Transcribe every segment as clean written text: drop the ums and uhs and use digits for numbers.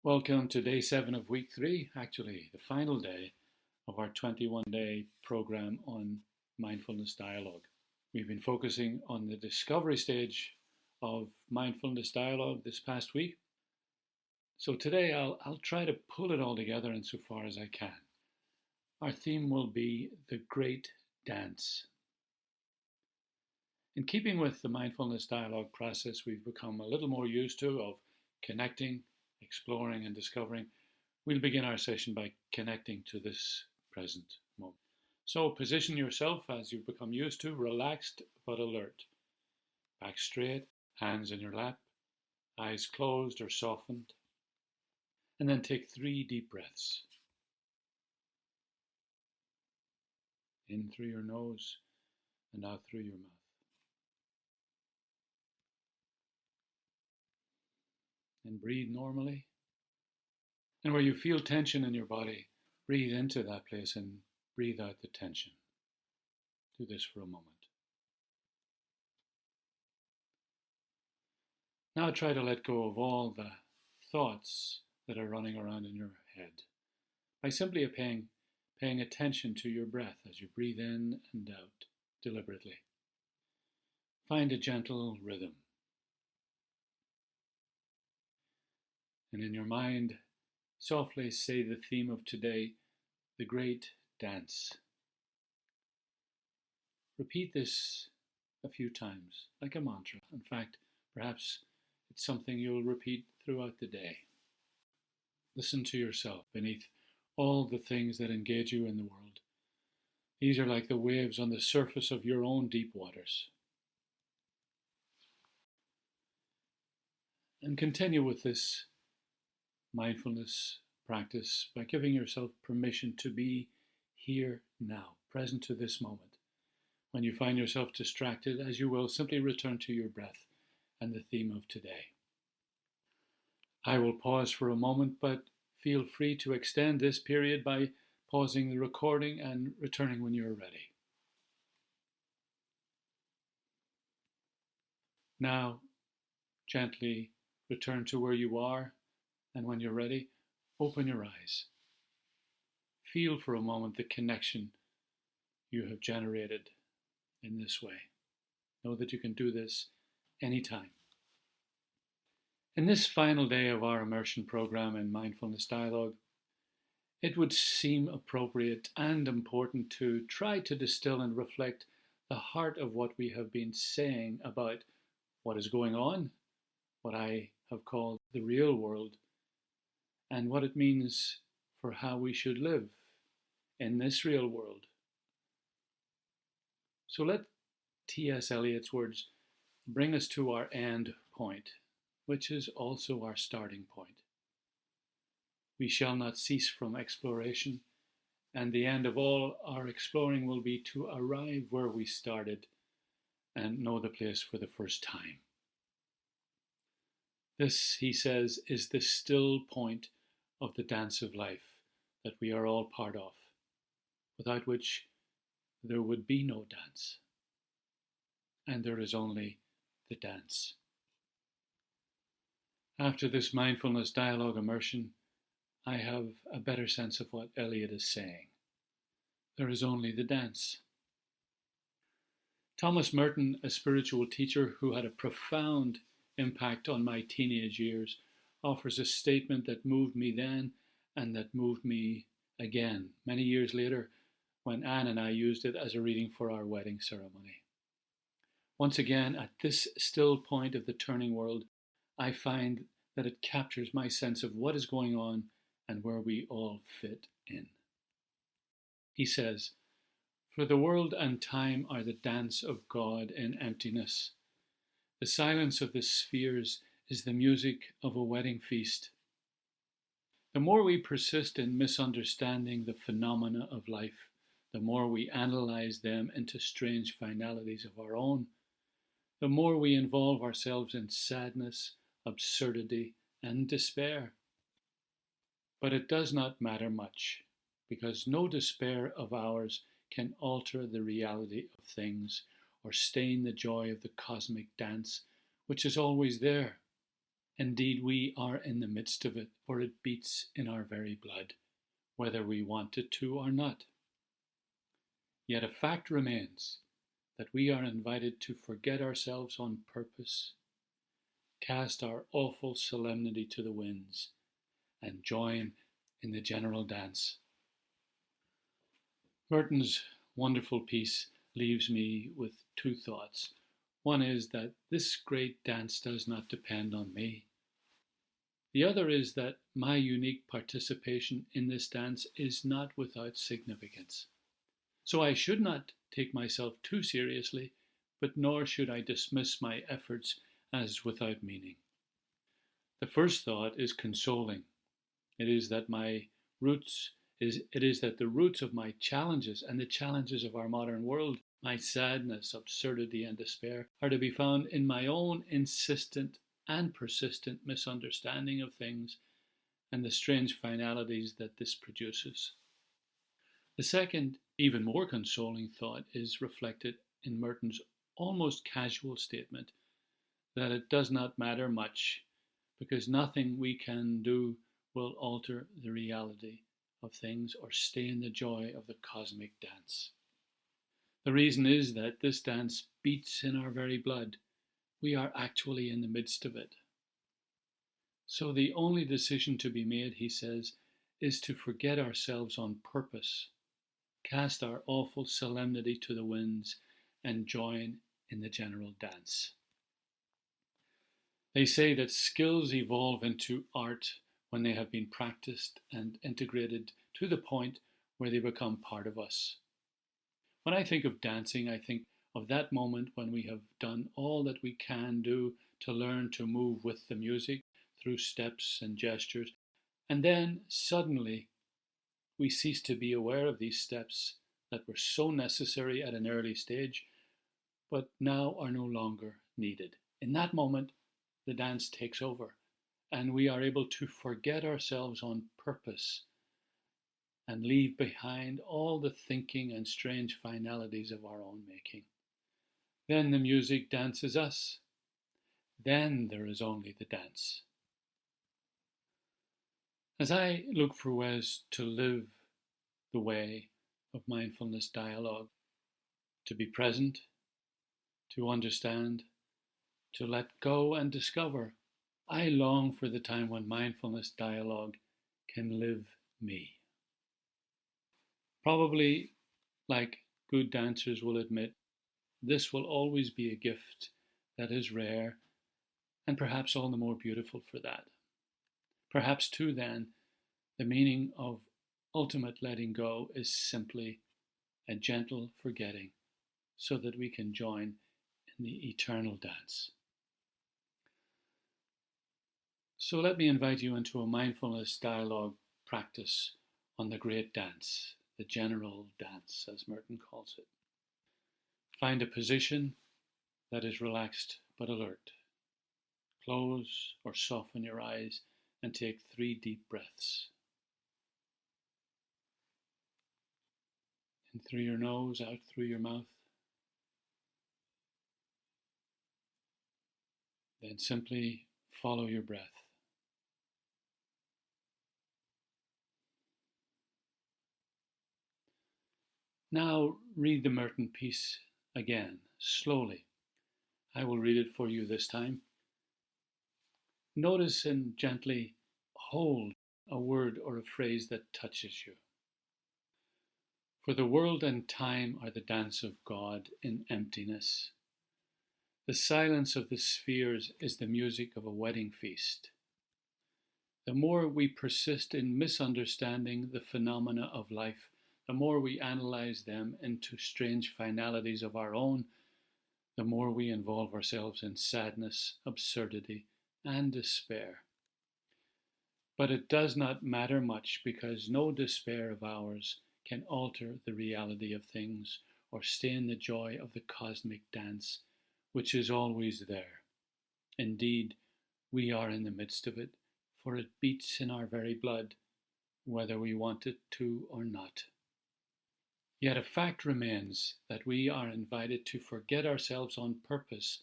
Welcome to day 7 of week 3, actually, the final day of our 21-day program on mindfulness dialogue. We've been focusing on the discovery stage of mindfulness dialogue this past week. So today I'll try to pull it all together insofar as I can. Our theme will be the great dance. In keeping with the mindfulness dialogue process we've become a little more used to of connecting, exploring and discovering, we'll begin our session by connecting to this present moment. So position yourself as you've become used to, relaxed but alert. Back straight, hands in your lap, eyes closed or softened. And then take 3 deep breaths. In through your nose and out through your mouth. And breathe normally. And where you feel tension in your body, breathe into that place and breathe out the tension. Do this for a moment. Now try to let go of all the thoughts that are running around in your head by simply paying attention to your breath as you breathe in and out deliberately. Find a gentle rhythm. And in your mind, softly say the theme of today, the great dance. Repeat this a few times, like a mantra. In fact, perhaps it's something you'll repeat throughout the day. Listen to yourself beneath all the things that engage you in the world. These are like the waves on the surface of your own deep waters. And continue with this mindfulness practice by giving yourself permission to be here now, present to this moment. When you find yourself distracted, as you will, simply return to your breath and the theme of today. I will pause for a moment, but feel free to extend this period by pausing the recording and returning when you're ready. Now, gently return to where you are, and when you're ready, open your eyes. Feel for a moment the connection you have generated in this way. Know that you can do this anytime. In this final day of our immersion program in mindfulness dialogue, it would seem appropriate and important to try to distill and reflect the heart of what we have been saying about what is going on, what I have called the real world, and what it means for how we should live in this real world. So let T.S. Eliot's words bring us to our end point, which is also our starting point. We shall not cease from exploration, and the end of all our exploring will be to arrive where we started and know the place for the first time. This, he says, is the still point of the dance of life that we are all part of, without which there would be no dance. And there is only the dance. After this mindfulness dialogue immersion, I have a better sense of what Eliot is saying. There is only the dance. Thomas Merton, a spiritual teacher who had a profound impact on my teenage years, offers a statement that moved me then and that moved me again many years later when Anne and I used it as a reading for our wedding ceremony. Once again, at this still point of the turning world, I find that it captures my sense of what is going on and where we all fit in. He says, "For the world and time are the dance of God in emptiness. The silence of the spheres is the music of a wedding feast. The more we persist in misunderstanding the phenomena of life, the more we analyze them into strange finalities of our own, the more we involve ourselves in sadness, absurdity, and despair. But it does not matter much, because no despair of ours can alter the reality of things or stain the joy of the cosmic dance, which is always there, Indeed, we are in the midst of it, for it beats in our very blood, whether we want it to or not. Yet a fact remains that we are invited to forget ourselves on purpose, cast our awful solemnity to the winds, and join in the general dance. Merton's wonderful piece leaves me with two thoughts. One is that this great dance does not depend on me. The other is that my unique participation in this dance is not without significance. So I should not take myself too seriously, but nor should I dismiss my efforts as without meaning. The first thought is consoling. It is that the roots of my challenges and the challenges of our modern world, my sadness, absurdity, and despair, are to be found in my own insistent and persistent misunderstanding of things and the strange finalities that this produces. The second, even more consoling thought is reflected in Merton's almost casual statement that it does not matter much because nothing we can do will alter the reality of things or stay in the joy of the cosmic dance. The reason is that this dance beats in our very blood. We are actually in the midst of it. So the only decision to be made, he says, is to forget ourselves on purpose, cast our awful solemnity to the winds, and join in the general dance. They say that skills evolve into art when they have been practiced and integrated to the point where they become part of us. When I think of dancing, I think of that moment when we have done all that we can do to learn to move with the music through steps and gestures, and then suddenly we cease to be aware of these steps that were so necessary at an early stage, but now are no longer needed. In that moment, the dance takes over, and we are able to forget ourselves on purpose and leave behind all the thinking and strange finalities of our own making. Then the music dances us. Then there is only the dance. As I look for ways to live the way of mindfulness dialogue, to be present, to understand, to let go and discover, I long for the time when mindfulness dialogue can live me. Probably, like good dancers will admit, this will always be a gift that is rare and perhaps all the more beautiful for that. Perhaps too then, the meaning of ultimate letting go is simply a gentle forgetting so that we can join in the eternal dance. So let me invite you into a mindfulness dialogue practice on the great dance, the general dance, as Merton calls it. Find a position that is relaxed but alert. Close or soften your eyes and take 3 deep breaths. In through your nose, out through your mouth. Then simply follow your breath. Now read the Merton piece again, slowly. I will read it for you this time. Notice and gently hold a word or a phrase that touches you. For the world and time are the dance of God in emptiness. The silence of the spheres is the music of a wedding feast. The more we persist in misunderstanding the phenomena of life, the more we analyze them into strange finalities of our own, the more we involve ourselves in sadness, absurdity, and despair. But it does not matter much because no despair of ours can alter the reality of things or stain the joy of the cosmic dance, which is always there. Indeed, we are in the midst of it, for it beats in our very blood, whether we want it to or not. Yet a fact remains that we are invited to forget ourselves on purpose,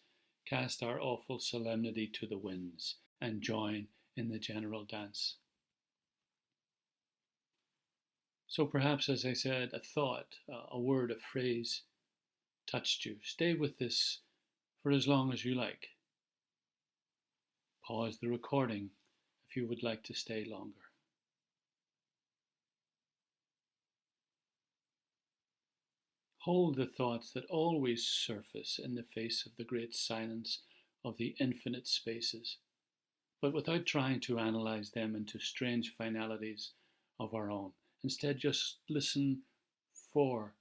cast our awful solemnity to the winds, and join in the general dance. So perhaps, as I said, a thought, a word, a phrase touched you. Stay with this for as long as you like. Pause the recording if you would like to stay longer. Hold the thoughts that always surface in the face of the great silence of the infinite spaces, but without trying to analyze them into strange finalities of our own. Instead, just listen for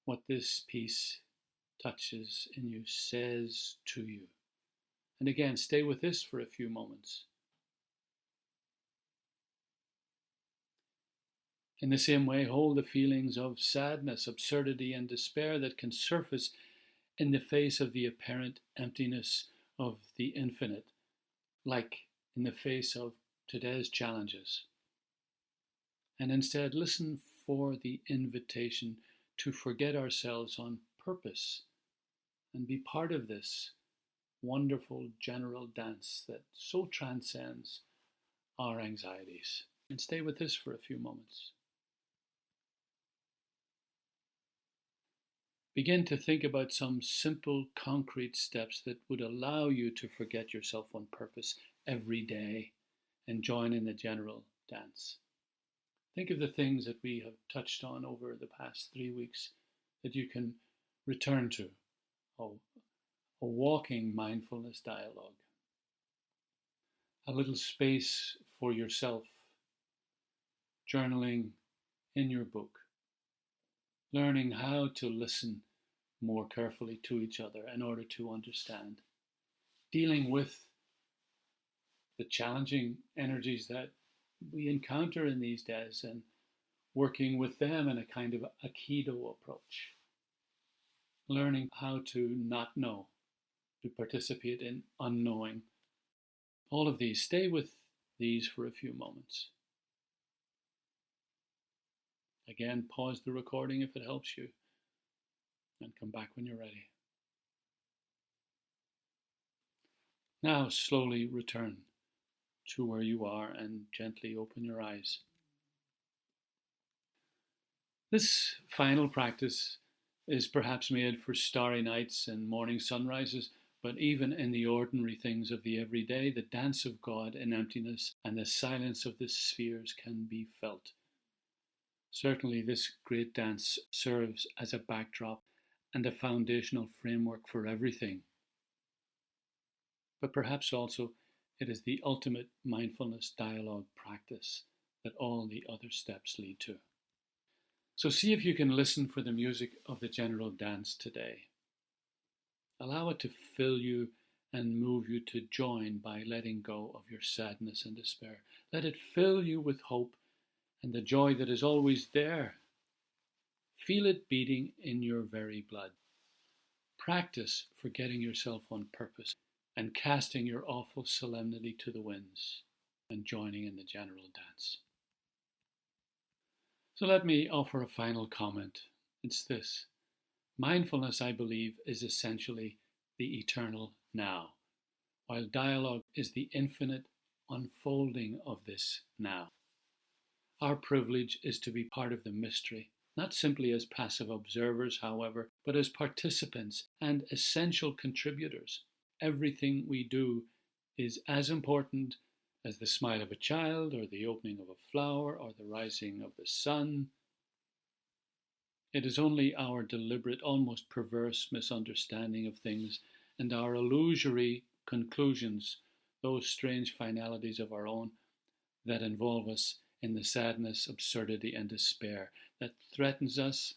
what this piece touches in you, says to you. And again, stay with this for a few moments. In the same way, hold the feelings of sadness, absurdity, and despair that can surface in the face of the apparent emptiness of the infinite, like in the face of today's challenges. And instead, listen for the invitation to forget ourselves on purpose and be part of this wonderful general dance that so transcends our anxieties. And stay with this for a few moments. Begin to think about some simple, concrete steps that would allow you to forget yourself on purpose every day and join in the general dance. Think of the things that we have touched on over the past 3 weeks that you can return to. A walking mindfulness dialogue, a little space for yourself, journaling in your book, learning how to listen more carefully to each other in order to understand, dealing with the challenging energies that we encounter in these days and working with them in a kind of Aikido approach, learning how to not know, to participate in unknowing. All of these, stay with these for a few moments. Again, pause the recording if it helps you, and come back when you're ready. Now slowly return to where you are and gently open your eyes. This final practice is perhaps made for starry nights and morning sunrises, but even in the ordinary things of the everyday, the dance of God in emptiness and the silence of the spheres can be felt. Certainly, this great dance serves as a backdrop and a foundational framework for everything. But perhaps also it is the ultimate mindfulness dialogue practice that all the other steps lead to. So see if you can listen for the music of the general dance today. Allow it to fill you and move you to join by letting go of your sadness and despair. Let it fill you with hope and the joy that is always there. Feel it beating in your very blood. Practice forgetting yourself on purpose and casting your awful solemnity to the winds and joining in the general dance. So let me offer a final comment. It's this. Mindfulness, I believe, is essentially the eternal now, while dialogue is the infinite unfolding of this now. Our privilege is to be part of the mystery, not simply as passive observers, however, but as participants and essential contributors. Everything we do is as important as the smile of a child, or the opening of a flower, or the rising of the sun. It is only our deliberate, almost perverse misunderstanding of things and our illusory conclusions, those strange finalities of our own, that involve us in the sadness, absurdity, and despair that threatens us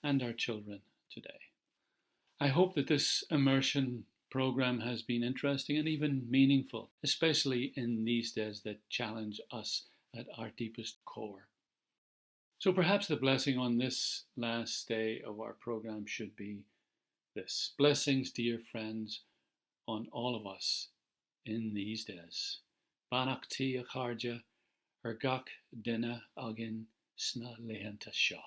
and our children today. I hope that this immersion program has been interesting and even meaningful, especially in these days that challenge us at our deepest core. So perhaps the blessing on this last day of our program should be this. Blessings, dear friends, on all of us in these days. Banach tí a chairde, ar gach duine agin sna léhananta seo.